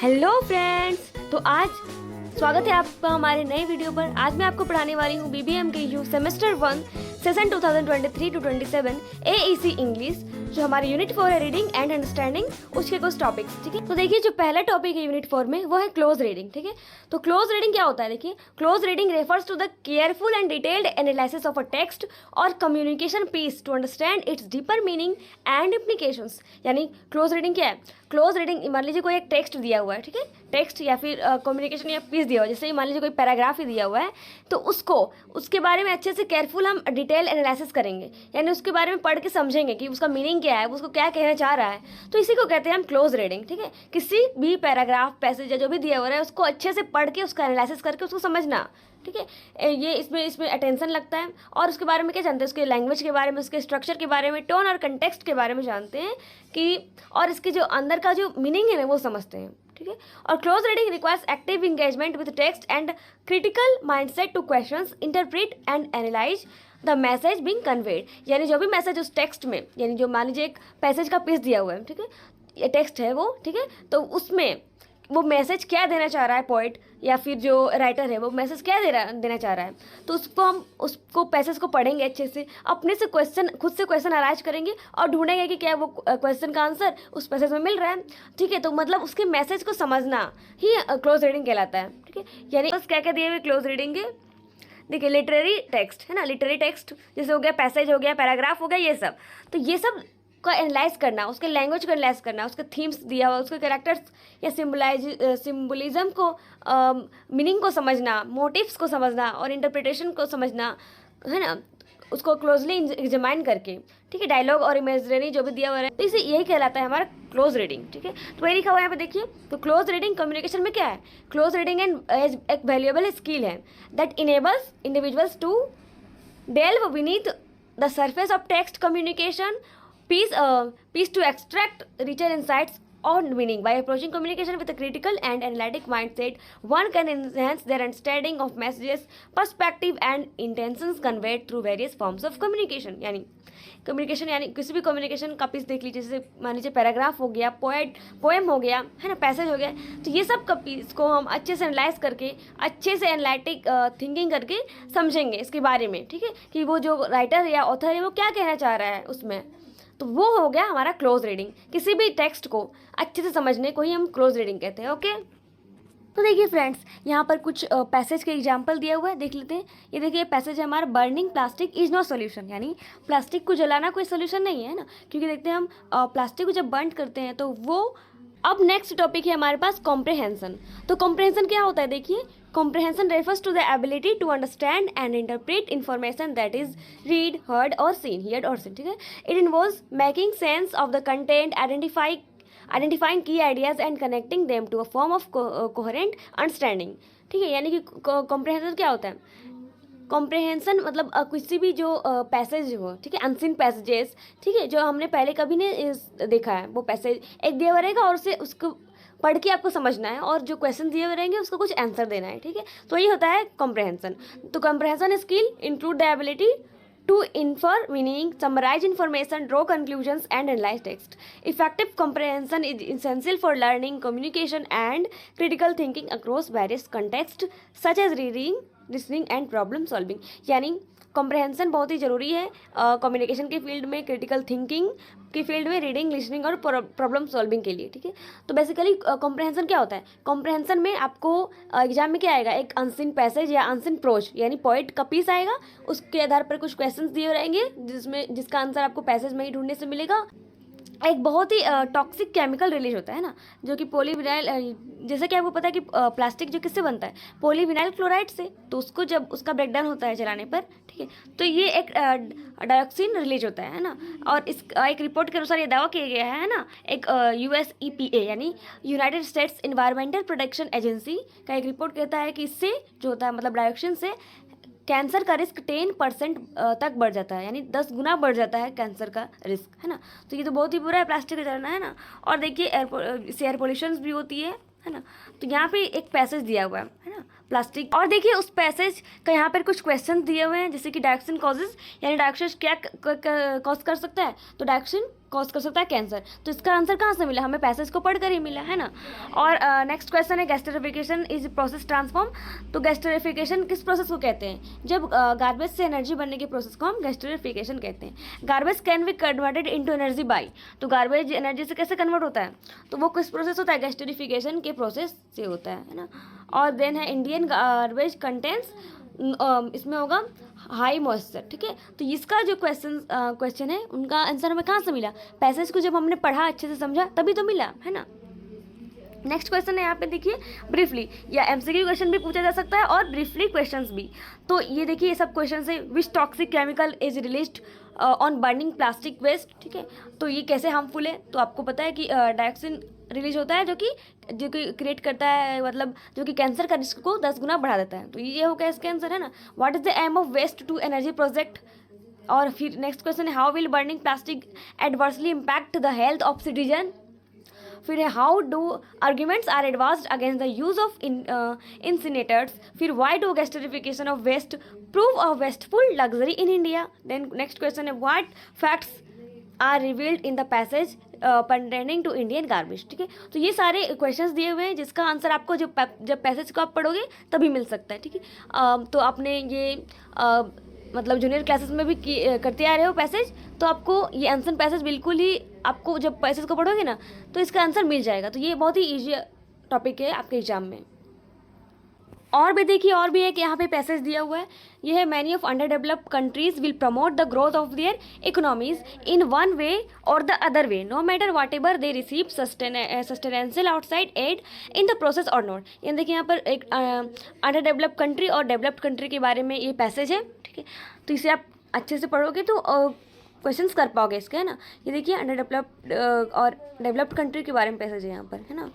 Hello friends, तो आज स्वागत है आपका हमारे नए वीडियो पर। आज मैं आपको पढ़ाने वाली हूँ BBM के यू semester 1 session 2023 to 27 AEC English, जो हमारे यूनिट 4 है रीडिंग एंड अंडरस्टैंडिंग, उसके कुछ टॉपिक्स। ठीक है, तो देखिए जो पहला टॉपिक है यूनिट 4 में वो है क्लोज रीडिंग। ठीक है, तो क्लोज रीडिंग क्या होता है? देखिए, close reading refers to the careful and detailed analysis of a text or communication piece to understand its deeper meaning and implications. यानी क्लोज रीडिंग क्या है? क्लोज रीडिंग, मान लीजिए कोई एक टेक्स्ट दिया हुआ है, ठीक है, टेक्स्ट या फिर कम्युनिकेशन या पीस दिया हुआ है, जैसे मान लीजिए कोई पैराग्राफ ही दिया हुआ है, तो उसके बारे में अच्छे से केयरफुल हम डिटेल एनालिसिस करेंगे, यानी उसके बारे में पढ़ के समझेंगे कि उसका मीनिंग क्या है, उसको क्या कहना चाह रहा है। तो इसी को कहते हैं हम क्लोज रीडिंग। ठीक है, किसी भी पैराग्राफ, पैसेज या जो भी दिया हुआ है उसको अच्छे से पढ़ के उसका एनालिसिस करके उसको समझना। ठीक है, ये इसमें अटेंशन लगता है और उसके बारे में क्या जानते हैं, उसके लैंग्वेज के बारे में, उसके स्ट्रक्चर के बारे में, टोन और कंटेक्स्ट के बारे में जानते हैं कि, और इसके जो अंदर का जो मीनिंग है ना वो समझते हैं। ठीक है, और close reading requires active engagement with text and critical mindset two questions, interpret and analyse the message being conveyed. यानी जो भी मैसेज उस टेक्स्ट में, यानी जो मान लीजिए एक पैसेज का पीस दिया हुआ है, ठीक है, ये टेक्स्ट है वो, ठीक है, तो उसमें वो मैसेज क्या देना चाह रहा है पोइट या फिर जो राइटर है, वो मैसेज क्या देना चाह रहा है, तो उसको पैसेज को पढ़ेंगे अच्छे से, अपने से खुद से क्वेश्चन अराइज करेंगे और ढूंढेंगे कि क्या वो क्वेश्चन का आंसर उस पैसेज में मिल रहा है। ठीक है, तो मतलब उसके मैसेज को समझना ही क्लोज रीडिंग कहलाता है। ठीक है, यानी बस क्या क्या दिए हुए क्लोज रीडिंग के, देखिए लिटरेरी टेक्स्ट है ना, लिटरेरी टेक्स्ट जैसे हो गया, पैसेज हो गया, पैराग्राफ हो गया, ये सब, तो ये सब को एनालाइज करना, उसके लैंग्वेज को एनालाइज करना, उसके थीम्स दिया हुआ, उसके कैरेक्टर्स या सिम्बोलिज्म को, मीनिंग को समझना, मोटिव्स को समझना और इंटरप्रिटेशन को समझना, है ना, उसको क्लोजली एग्जामाइन करके। ठीक है, डायलॉग और इमेजरी जो भी दिया हुआ है, तो इसे यही कहलाता है हमारा क्लोज रीडिंग। ठीक है, तो वही लिखा हुआ है यहाँ पे देखिए। तो क्लोज रीडिंग कम्युनिकेशन में क्या है? क्लोज रीडिंग एंड एक वैल्यूएबल स्किल है that enables individuals to delve beneath the surface of text communication piece to extract richer insights or meaning. By approaching communication with a critical and analytic mindset, one can enhance their understanding of messages, perspective and intentions conveyed through various forms of communication. यानी communication, यानी किसी भी communication का piece देख लीजिए, जैसे मान लीजिए पैराग्राफ हो गया, पोएम हो गया, है ना, पैसेज हो गया, तो ये सब का पीस को हम अच्छे से एनालाइज करके, अच्छे से एनालिटिक थिंकिंग करके समझेंगे इसके बारे में। ठीक है, कि वो जो राइटर या ऑथर है वो क्या कहना चाह रहा है उसमें, तो वो हो गया हमारा क्लोज रीडिंग। किसी भी टेक्स्ट को अच्छे से समझने को ही हम क्लोज रीडिंग कहते हैं। ओके, तो देखिए फ्रेंड्स, यहाँ पर कुछ पैसेज के एग्जाम्पल दिया हुआ है, देख लेते हैं। ये देखिए पैसेज है हमारा, burning plastic is not solution, यानी प्लास्टिक को जलाना कोई सोल्यूशन नहीं है ना, क्योंकि देखते हैं हम प्लास्टिक को जब बर्न करते हैं तो वो। अब नेक्स्ट टॉपिक है हमारे पास कॉम्प्रहेंसन। तो कॉम्प्रहेंसन क्या होता है? देखिए, comprehension refers to the ability to understand and interpret information that is heard or seen. ठीक है, it involves making sense of the content, identifying key ideas and connecting them to a form of coherent understanding. ठीक है, यानी कि comprehension क्या होता है? Comprehension मतलब किसी भी जो पैसेज हो, ठीक है, अनसीन पैसेजेस, ठीक है, जो हमने पहले कभी नहीं देखा है, वो पैसेज एक दिया हुआ रहेगा और उसको पढ़ के आपको समझना है, और जो क्वेश्चन दिए हुए रहेंगे उसको कुछ आंसर देना है। ठीक है, तो ये होता है कॉम्प्रहेंसन। तो comprehension skill include the ability to infer meaning, summarize information, draw conclusions and analyze text. Effective comprehension is essential for learning, communication and critical thinking across various contexts such as reading, listening and problem solving. यानी comprehension बहुत ही ज़रूरी है communication के field में, critical thinking की field में, reading, listening और problem solving के लिए। ठीक है, तो बेसिकली कॉम्प्रहेंसन क्या होता है? कॉम्प्रहेंसन में आपको एग्जाम में क्या आएगा? एक अनसीन पैसेज या अनसीन प्रोज, यानी पोइट का पीस आएगा, उसके आधार पर कुछ क्वेश्चंस दिए रहेंगे जिसका आंसर आपको पैसेज में ही ढूंढने से मिलेगा। एक बहुत ही टॉक्सिक केमिकल रिलीज होता है ना, जो कि पॉलीविनाइल, जैसे कि आपको पता है कि प्लास्टिक जो किससे बनता है? पॉलीविनाइल क्लोराइड से। तो उसको जब उसका ब्रेकडाउन होता है जलाने पर, ठीक है, तो ये एक डायोक्सिन रिलीज होता है ना, और इस एक रिपोर्ट के अनुसार ये दावा किया गया है ना, एक USEPA यानी United states environmental protection agency का एक रिपोर्ट कहता है कि इससे जो होता है, मतलब डायोक्सिन से कैंसर का रिस्क 10% तक बढ़ जाता है, यानी 10 गुना बढ़ जाता है कैंसर का रिस्क, है ना। तो ये तो बहुत ही बुरा है प्लास्टिक का जलाना, है ना। और देखिए एयर पोल्यूशन भी होती है ना। तो यहाँ पे एक पैसेज दिया हुआ है ना, प्लास्टिक। और देखिए उस पैसेज का यहाँ पर कुछ क्वेश्चन दिए हुए हैं, जैसे कि डायोक्सिन कॉजेज, यानी डायोक्सिन क्या कॉज कर सकता है? तो डायोक्सिन कॉज कर सकता है कैंसर। तो इसका आंसर कहाँ से मिला, हमें पैसेज को पढ़कर ही मिला है ना। और नेक्स्ट क्वेश्चन है गैस्ट्रिफिकेशन इज प्रोसेस ट्रांसफॉर्म। तो गैस्ट्रिफिकेशन किस प्रोसेस को कहते हैं, जब गार्बेज से एनर्जी बनने के प्रोसेस को हम गैस्ट्रिफिकेशन कहते हैं। Garbage can be converted into energy by, तो गार्बेज एनर्जी से कैसे कन्वर्ट होता है, तो वो किस प्रोसेस होता है, गैस्ट्रिफिकेशन के प्रोसेस से होता है ना। और देन है इंडियन गार्बेज कंटेंट्स, इसमें होगा हाई मॉइस्चर, ठीक है। तो इसका जो क्वेश्चन है उनका आंसर हमें कहाँ से मिला, पैसेज को जब हमने पढ़ा अच्छे से समझा तभी तो मिला है ना। नेक्स्ट क्वेश्चन है यहाँ पे देखिए ब्रीफली, या एमसीक्यू क्वेश्चन भी पूछा जा सकता है और ब्रीफली क्वेश्चंस भी। तो ये देखिए ये सब क्वेश्चन है, which toxic chemical is released on burning plastic waste, ठीक है। तो ये कैसे हार्मफुल है, तो आपको पता है कि डायऑक्सिन रिलीज होता है जो कि क्रिएट करता है, मतलब जो कि कैंसर का रिस्क को 10 गुना बढ़ा देता है। तो ये हो गया इसका आंसर है ना। What is the aim of waste to energy project. और फिर नेक्स्ट क्वेश्चन है how will burning plastic adversely impact the health of citizen. फिर है how do arguments are advanced against the use of incinerators. फिर why do gastrification of waste prove a wasteful luxury in India. Then next question है what facts are revealed in the passage pertaining to Indian garbage, ठीक है। तो ये सारे questions दिए हुए हैं जिसका आंसर आपको जब पैसेज को आप पढ़ोगे तभी मिल सकता है, ठीक है। तो आपने ये मतलब जूनियर क्लासेस में भी करते आ रहे हो पैसेज, तो आपको ये आंसर पैसेज बिल्कुल ही आपको जब पैसेज को पढ़ोगे ना तो इसका आंसर मिल जाएगा। तो ये बहुत ही ईजी टॉपिक है आपके एग्जाम में। और भी देखिए और भी एक यहाँ पे पैसेज दिया हुआ है, ये है many of under developed countries will promote the growth of their economies in one way or the other way no matter whatever they receive substantial outside aid in the process or not. ये देखिए यहाँ पर एक under developed country और developed country के बारे में ये पैसेज है, ठीक है। तो इसे आप अच्छे से पढ़ोगे तो क्वेश्चंस कर पाओगे इसके, है ना। ये देखिए अंडर डेवलप्ड और डेवलप्ड कंट्री के बारे में पैसेज है यहाँ पर, है ना।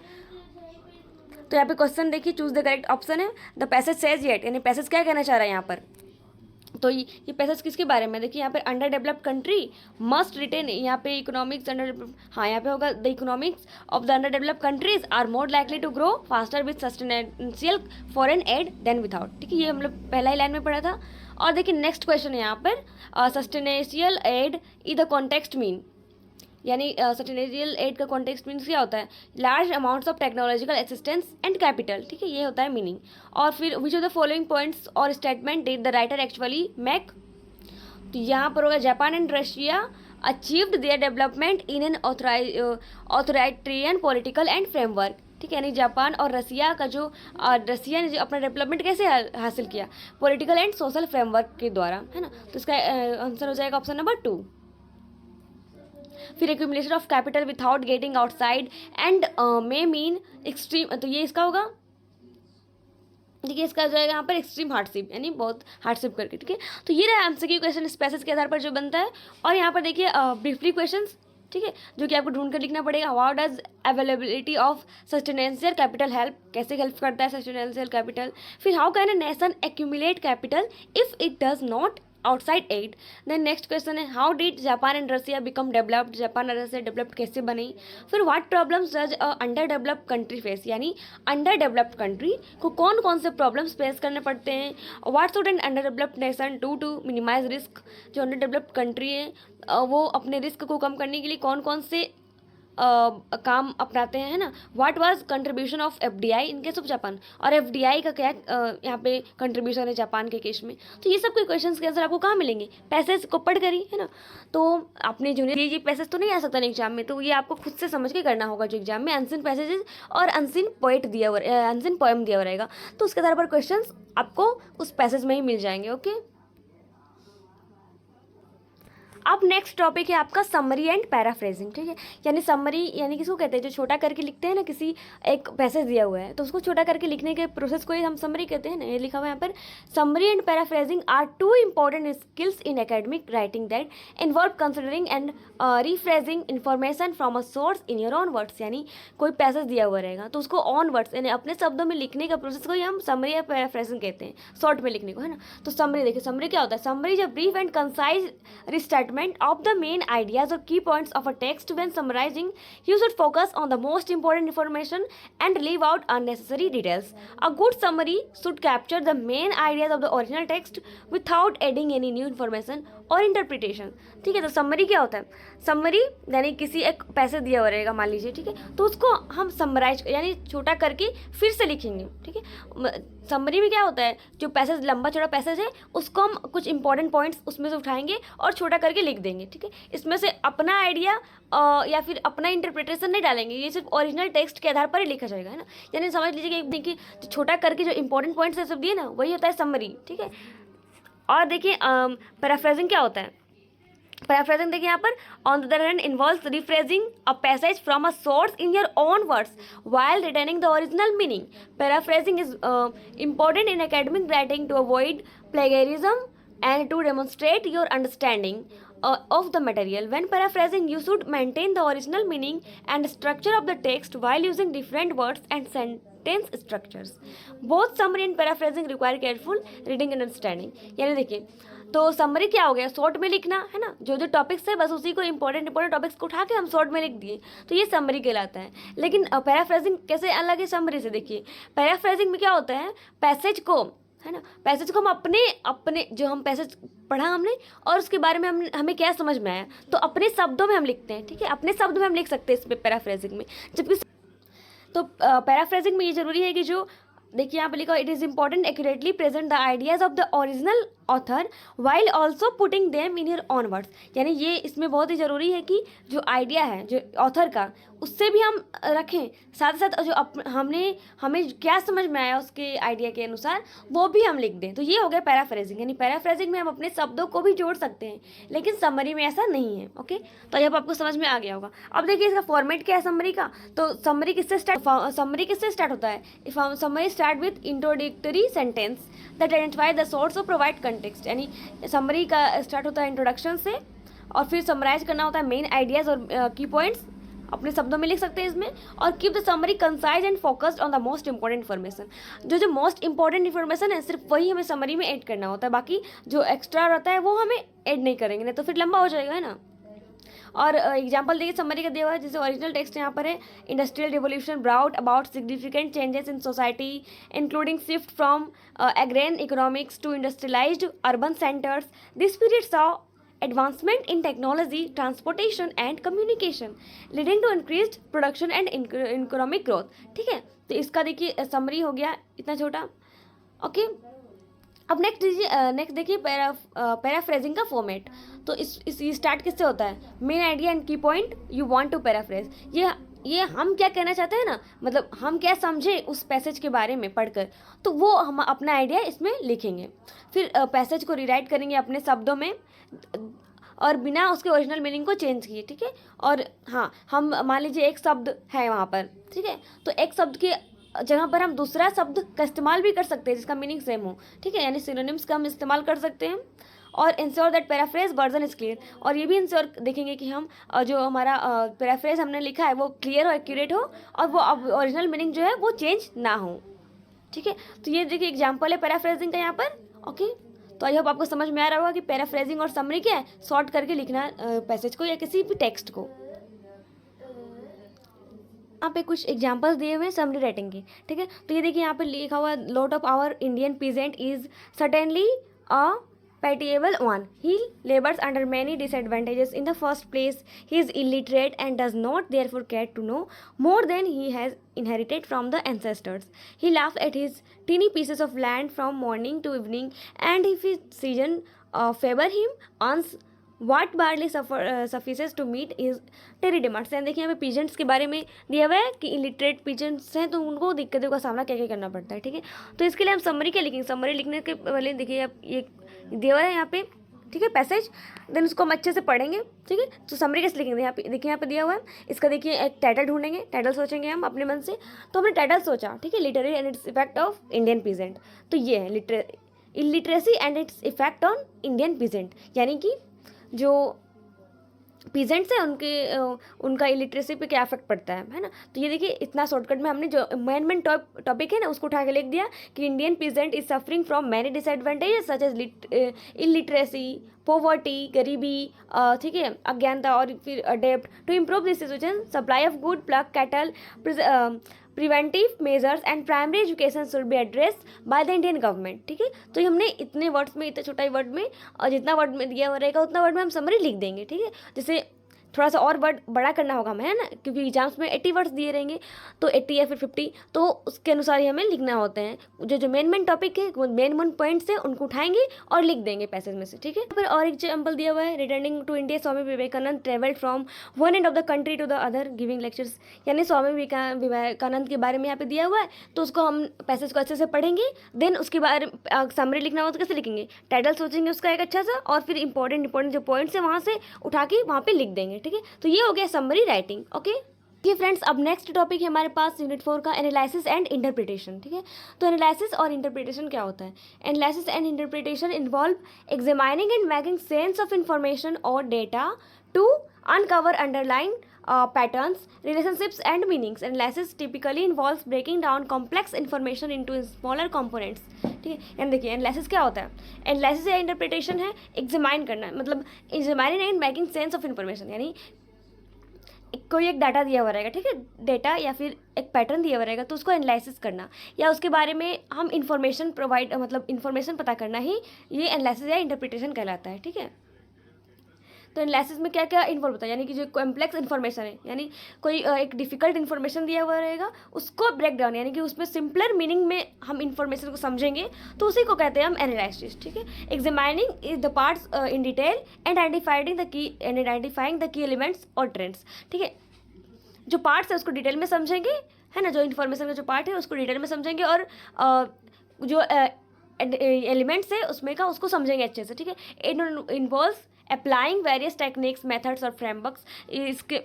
तो यहाँ पे क्वेश्चन देखिए चूज द करेक्ट ऑप्शन है द पैसेज सेज येट, यानी पैसेज क्या कहना चाह रहा है यहाँ पर। तो ये पैसेज किसके बारे में, देखिए यहाँ पे under developed country must retain, यहाँ पे इकोनॉमिक्स अंडर, हाँ यहाँ पे होगा the economics of the under developed countries are more likely to grow faster with substantial foreign aid than without, ठीक है। ये हम लोग पहला ही लाइन में पढ़ा था। और देखिए नेक्स्ट क्वेश्चन है यहाँ पर substantial aid in the context mean, यानी सस्टेनेंशियल एड का कॉन्टेक्स्ट मीन्स क्या होता है, large amounts of technological assistance and capital, ठीक है, ये होता है मीनिंग। और फिर which of the following points और statement did the writer actually make. तो यहाँ पर होगा Japan and Russia achieved their development in an authoritarian political and framework, ठीक है। यानी जापान और रसिया का जो रसिया ने जो अपना डेवलपमेंट कैसे हासिल किया, पॉलिटिकल एंड सोशल फ्रेमवर्क के द्वारा, है ना। तो इसका आंसर हो जाएगा ऑप्शन नंबर 2। फिर accumulation of capital without getting outside and may mean extreme, तो ये इसका होगा, देखिए इसका हो जाएगा यहाँ पर एक्सट्रीम हार्डशिप, यानी बहुत हार्डशिप करके, ठीक है। तो ये रहा एमसीक्यू क्वेश्चन इस पैसेज के आधार पर जो बनता है। और यहाँ पर देखिए ब्रीफली क्वेश्चंस, ठीक है, जो कि आपको ढूंढ कर लिखना पड़ेगा। How does availability of substantial capital help, कैसे हेल्प करता है सस्टेनेंशियल कैपिटल। फिर how can a nation accumulate capital if it does not outside aid. Then next question है how did Japan and Russia become developed, Japan और Russia developed कैसे बनी। फिर what problems does under developed country face, यानी under developed country को कौन कौन से प्रॉब्लम्स फेस करने पड़ते हैं। What should an under developed nation do to minimize risk, जो अंडर डेवलप्ड कंट्री है वो अपने रिस्क को कम करने के लिए कौन कौन से काम अपनाते हैं, है ना। What was contribution of FDI in case of Japan, और एफडीआई का क्या यहाँ पे कंट्रीब्यूशन है जापान के केस में। तो ये सब के क्वेश्चंस के आंसर आपको कहाँ मिलेंगे, पैसेज को पढ़ कर ही, है ना। तो आपने जूनियर ये पैसेज तो नहीं आ सकता एग्जाम में, तो ये आपको खुद से समझ के करना होगा जो एग्जाम में अनसीन पैसेजेस और अनसीन पोएट दिया हुआ, अनसीन पोएम दिया हुआ रहेगा, तो उसके आधार पर क्वेश्चन आपको उस पैसेज में ही मिल जाएंगे। ओके, अब नेक्स्ट टॉपिक है आपका समरी एंड पैराफ्रेजिंग, ठीक है। यानी समरी यानी किसको कहते हैं, जो छोटा करके लिखते हैं ना, किसी एक पैसेज दिया हुआ है तो उसको छोटा करके लिखने के प्रोसेस को ही हम समरी कहते हैं ना। ये लिखा हुआ है यहाँ पर, summary and paraphrasing are two important skills in academic writing that involve considering and rephrasing information from a source in your own words. यानी कोई पैसेज दिया हुआ रहेगा तो उसको ऑन वर्ड्स यानी अपने शब्दों में लिखने का प्रोसेस को ही हम समरी या पैराफ्रेजिंग कहते हैं, शॉर्ट में लिखने को, है ना। तो समरी देखिए, समरी क्या होता है, summary is a brief and concise restatement of the main ideas or key points of a text. When summarizing, you should focus on the most important information and leave out unnecessary details. A good summary should capture the main ideas of the original text without adding any new information और interpretation. ठीक है, तो summary क्या होता है? Summary यानी किसी एक पैसे दिया हुआ रहेगा मान लीजिए, ठीक है, तो उसको हम समराइज यानी छोटा करके फिर से लिखेंगे। ठीक है, समरी में क्या होता है, जो पैसेज लंबा चौड़ा पैसेज है उसको हम कुछ इंपॉर्टेंट पॉइंट्स उसमें से उठाएंगे और छोटा करके लिख देंगे। ठीक है, इसमें से अपना आइडिया या फिर अपना इंटरप्रिटेशन नहीं डालेंगे, ये सिर्फ ओरिजिनल टेक्स्ट के आधार पर ही लिखा जाएगा, है ना। यानी समझ लीजिए कि देखिए जो छोटा करके जो इंपॉर्टेंट पॉइंट्स है सब दिए ना, वही होता है समरी। ठीक है, और देखिए पैराफ्रेजिंग क्या होता है? पैराफ्रेजिंग देखिए यहाँ पर, on the other hand involves rephrasing a passage from a source in your own words while retaining the original meaning. Paraphrasing is important in academic writing to avoid plagiarism and to demonstrate your understanding of the material. When paraphrasing, you should maintain the original meaning and structure of the text while using different words and sentence structures. Both summary and paraphrasing require careful reading and understanding. यानी देखिए, तो summary क्या हो गया, short में लिखना, है ना। जो जो टॉपिक्स है बस उसी को इंपॉर्टेंट टॉपिक्स को उठा के हम शॉर्ट में लिख दिए, तो ये समरी कहलाता है। लेकिन पैराफ्रेजिंग कैसे अलग है समरी से? देखिए, पैराफ्रेजिंग में क्या होता है, पैसेज को, है ना, पैसेज को हम अपने जो हम पैसेज पढ़ा हमने और उसके बारे में हमें क्या समझ में आया, तो अपने शब्दों में हम लिखते हैं। ठीक है, अपने शब्द में हम लिख सकते हैं इसमें पैराफ्रेजिंग में। जबकि तो पैराफ्रेजिंग में ये जरूरी है कि जो देखिए यहाँ पे लिखा, it is important accurately present the ideas of the original author while also putting them in your own words. यानी ये इसमें बहुत ही ज़रूरी है कि जो आइडिया है जो ऑथर का, उससे भी हम रखें, साथ साथ जो हमें क्या समझ में आया उसके आइडिया के अनुसार वो भी हम लिख दें। तो ये हो गया पैराफ्रेजिंग। यानी पैराफ्रेजिंग में हम अपने शब्दों को भी जोड़ सकते हैं, लेकिन समरी में ऐसा नहीं है। ओके, तो अब आपको समझ में आ गया होगा। अब देखिए इसका फॉर्मेट क्या है समरी का। तो समरी किससे स्टार्ट होता है? Summary start with introductory sentence that identify the source और प्रोवाइड कंटेक्स्ट। यानी समरी का स्टार्ट होता है इंट्रोडक्शन से, और फिर समराइज करना होता है मेन आइडियाज़ और की पॉइंट्स, अपने शब्दों में लिख सकते हैं इसमें। और keep the summary concise and focused on the most important information. जो मोस्ट इंपॉर्टेंट इन्फॉर्मेशन है सिर्फ वही हमें समरी में ऐड करना होता है, बाकी जो एक्स्ट्रा रहता है वो हमें ऐड नहीं करेंगे, नहीं तो फिर लंबा हो जाएगा, है ना। और एग्जाम्पल देखिए समरी का दिया हुआ है, जैसे ओरिजिनल टेक्स्ट यहाँ पर है, industrial revolution brought about significant changes in society including shift from agrarian economics to industrialised urban centres. This period saw advancement in technology, transportation and communication leading to increased production and economic growth। ठीक है, तो इसका देखिए summary हो गया इतना छोटा। Okay, अब नेक्स्ट देखिए पैराफ्रेजिंग का फॉर्मेट। तो इस स्टार्ट किससे होता है? Main idea and key point you want to paraphrase. ये हम क्या कहना चाहते हैं ना, मतलब हम क्या समझे उस पैसेज के बारे में पढ़कर, तो वो हम अपना आइडिया इसमें लिखेंगे। फिर पैसेज को रीराइट करेंगे अपने शब्दों में और बिना उसके ओरिजिनल मीनिंग को चेंज किए। ठीक है, और हाँ, हम मान लीजिए एक शब्द है वहाँ पर, ठीक है, तो एक शब्द के जगह पर हम दूसरा शब्द का इस्तेमाल भी कर सकते हैं जिसका मीनिंग सेम हो। ठीक है, यानी सिनोनिम्स का हम इस्तेमाल कर सकते हैं। और ensure that paraphrase version is clear, और ये भी इंश्योर देखेंगे कि हम जो हमारा पैराफ्रेज हमने लिखा है वो क्लियर हो, एक्यूरेट हो, और वो ओरिजिनल मीनिंग जो है वो चेंज ना हो। ठीक है, तो ये देखिए एग्जाम्पल है पैराफ्रेजिंग का यहाँ पर। ओके, तो आई होप आपको समझ में आ रहा होगा कि पैराफ्रेजिंग और समरी क्या है, शॉर्ट करके लिखना पैसेज को या किसी भी टेक्स्ट को। यहाँ पे कुछ एग्जांपल्स दिए हुए हैं समरी राइटिंग के। ठीक है, तो ये देखिए यहाँ पे लिखा हुआ है, lot of our Indian peasant is certainly a pitiable one. He labors under many disadvantages. In the first place, he is illiterate and does not therefore care to know more than he has inherited from the ancestors. He laughs at his teeny pieces of land from morning to evening, and if his season favor him, earns what barely suffices to meet his daily demands। यानी देखिए यहाँ पे peasants के बारे में दिया हुआ है कि इलिटरेट पीजेंट्स हैं तो उनको दिक्कतों का सामना क्या क्या करना पड़ता है। ठीक है, तो इसके लिए हम समरी क्या लिखेंगे? समरी लिखने के पहले देखिए आप ये दिया हुआ है यहाँ पे, ठीक है, पैसेज, देन उसको हम अच्छे से पढ़ेंगे। ठीक है, तो समरी कैसे लिखेंगे? यहाँ पे देखिए, यहाँ पे दिया हुआ है, इसका देखिए एक टाइटल ढूंढेंगे, टाइटल सोचेंगे हम अपने मन से। तो हमने टाइटल सोचा, ठीक है, literary and its effect of Indian peasant. तो ये है illiteracy and its effect on Indian peasant, यानी कि जो पीजेंट्स हैं उनका इलिटरेसी पे क्या इफेक्ट पड़ता है ना। तो ये देखिए इतना शॉर्टकट में हमने जो मेन टॉपिक है ना उसको उठा के लिख दिया कि Indian peasant is suffering from many disadvantages such as illiteracy, poverty, गरीबी, ठीक है, अज्ञानता, और फिर डेप्ट। To improve this situation, supply of good plug cattle preventive measures and primary education should be addressed by the Indian government. ठीक है, तो हमने इतने वर्ड्स में, इतने छोटा वर्ड में, और जितना वर्ड में दिया हुआ रहेगा उतना वर्ड में हम समरी लिख देंगे। ठीक है, जैसे थोड़ा सा और वर्ड बड़ा करना होगा हमें, है ना, क्योंकि एग्जाम्स में 80 वर्ड्स दिए रहेंगे, तो 80 या फिर 50, तो उसके अनुसार ही हमें लिखना होते हैं। जो मेन टॉपिक है, वो मेन पॉइंट्स है, उनको उठाएंगे और लिख देंगे पैसेज में से। ठीक है, फिर और एग्जाम्पल दिया हुआ है, returning to India Swami Vivekananda travelled from one end of the country to the other giving lectures. यानी स्वामी विवेकानंद के बारे में यहाँ पे दिया हुआ है, तो उसको हम पैसेज को अच्छे से पढ़ेंगे, देन उसके बारे में समरी लिखना हो तो कैसे लिखेंगे, टाइटल सोचेंगे उसका एक अच्छा सा, और फिर इंपॉर्टेंट जो पॉइंट्स है वहाँ से उठा के वहाँ पे लिख देंगे। ठीक है, तो ये हो गया समरी राइटिंग। ओके ठीक है फ्रेंड्स, अब नेक्स्ट टॉपिक है हमारे पास यूनिट 4 का एनालिसिस एंड इंटरप्रिटेशन। ठीक है, तो एनालिसिस और इंटरप्रिटेशन क्या होता है? Analysis and interpretation involve examining and making sense of information और data to uncover underline patterns, relationships and meanings. Analysis typically involves breaking down complex information into smaller components. ठीक है, यानी देखिए एनालिसिस क्या होता है? एनालिसिस या इंटरप्रिटेशन है एग्जामाइन करना, मतलब examining and making sense of information. यानी कोई एक डाटा दिया हुआ रहेगा, ठीक है, डेटा या फिर एक पैटर्न दिया हुआ रहेगा, तो उसको एनालिसिस करना या उसके बारे में हम इंफॉर्मेशन प्रोवाइड, मतलब इंफॉर्मेशन पता करना ही ये एनालिसिस या इंटरप्रिटेशन कहलाता है। ठीक है, तो एनालिसिस में क्या क्या इन्वॉल्व होता है, यानी कि जो कॉम्प्लेक्स इन्फॉर्मेशन है, यानी कोई एक डिफिकल्ट इन्फॉर्मेशन दिया हुआ रहेगा, उसको ब्रेक डाउन, यानी कि उसमें सिंपलर मीनिंग में हम इन्फॉर्मेशन को समझेंगे, तो उसी को कहते हैं हम एनालिसिस। ठीक है, examining is the parts in detail and identifying the key elements और ट्रेंड्स। ठीक है, जो पार्ट्स है उसको डिटेल में समझेंगे, है ना, जो इन्फॉर्मेशन का जो पार्ट है उसको डिटेल में समझेंगे, और जो एलिमेंट्स है उसमें का उसको समझेंगे अच्छे से। ठीक है, it involves applying various techniques, methods और फ्रेमवर्क्स। इसके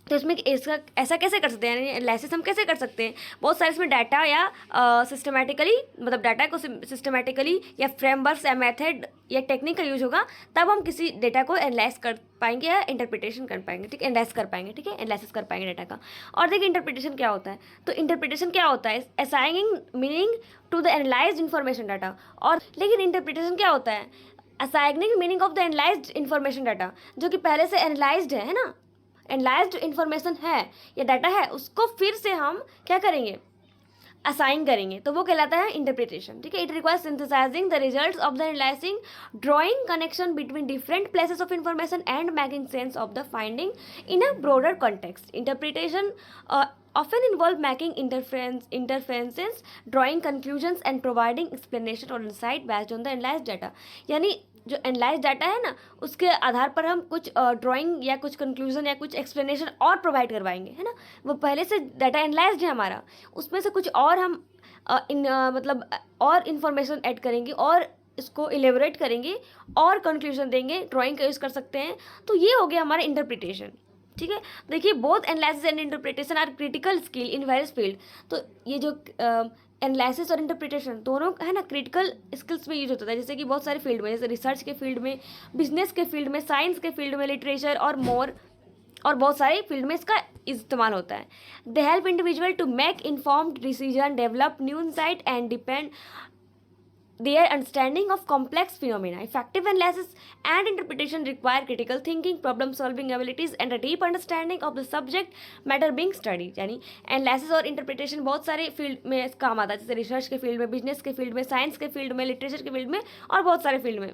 तो इसमें इसका ऐसा कैसे कर सकते हैं, यानी एनालिसिस हम कैसे कर सकते हैं? बहुत सारे इसमें डाटा या सिस्टमेटिकली, मतलब डाटा को सिस्टमेटिकली या फ्रेमवर्क्स या मेथड या टेक्निक का यूज होगा, तब हम किसी डेटा को एनालाइज कर पाएंगे या इंटरप्रिटेशन कर पाएंगे। ठीक है, एनालाइज कर पाएंगे। ठीक है, एनालिसिस कर पाएंगे डेटा का। और देखिए इंटरप्रिटेशन क्या होता है, तो इंटरप्रिटेशन क्या होता है? Assigning meaning to the analysed information data. और लेकिन इंटरप्रिटेशन क्या होता है? Assigning meaning of the analysed information data, जो कि पहले से एनालाइज्ड है ना, एनालाइज्ड इन्फॉर्मेशन है या डाटा है, उसको फिर से हम क्या करेंगे? असाइन करेंगे, तो वो कहलाता है इंटरप्रिटेशन। ठीक है, it requires synthesising the results of the analysing, drawing connection between different places of information and making sense of the finding in a broader context. Interpretation often involve making inferences, drawing conclusions and providing explanation or insight based on the analyzed data। यानी जो analyse data है ना, उसके आधार पर हम कुछ drawing या कुछ कंक्लूजन या कुछ एक्सप्लेनेशन और प्रोवाइड करवाएंगे, है ना। वो पहले से डाटा एनालाइज्ड है हमारा, उसमें से कुछ और हम मतलब और इन्फॉर्मेशन ऐड करेंगे और इसको इलेबोरेट करेंगे और कंक्लूजन देंगे, ड्राइंग का यूज़ कर सकते हैं। तो ये हो गया हमारा इंटरप्रिटेशन। ठीक है, देखिए both analysis and interpretation are critical skill in various field. तो ये जो एनालिसिस और इंटरप्रिटेशन दोनों है ना क्रिटिकल स्किल्स में यूज होता है, जैसे कि बहुत सारे फील्ड में, जैसे रिसर्च के फील्ड में, बिजनेस के फील्ड में, साइंस के फील्ड में, लिटरेचर और मोर, और बहुत सारे फील्ड में इसका इस्तेमाल होता है। They help individual to make informed decision, develop new insight and depend their understanding of complex phenomena. Effective analysis and interpretation require critical thinking, problem solving abilities and a deep understanding of the subject matter being studied। यानी analysis और interpretation बहुत सारे field में काम आता है, जैसे research के फील्ड में, बिजनेस के फील्ड में, साइंस के फील्ड में, लिटरेचर के फील्ड में और बहुत सारे फील्ड में।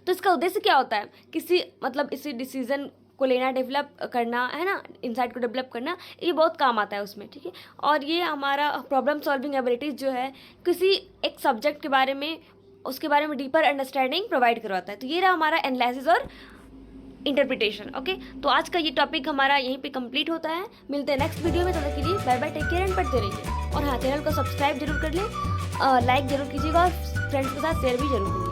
तो इसका उद्देश्य क्या होता है? किसी मतलब इसी डिसीजन को लेना, डेवलप करना, है ना, इंसाइट को डेवलप करना, ये बहुत काम आता है उसमें। ठीक है, और ये हमारा प्रॉब्लम सॉल्विंग एबिलिटीज़ जो है किसी एक सब्जेक्ट के बारे में, उसके बारे में डीपर अंडरस्टैंडिंग प्रोवाइड करवाता है। तो ये रहा हमारा एनालिसिस और इंटरप्रिटेशन। ओके, तो आज का ये टॉपिक हमारा यहीं पे कंप्लीट होता है। मिलते हैं नेक्स्ट वीडियो में, तब तक के लिए bye bye, take care and पढ़ते रहिए। और हाँ, चैनल को सब्सक्राइब जरूर कर लें, लाइक जरूर कीजिएगा और फ्रेंड्स के साथ शेयर भी जरूर कीजिए।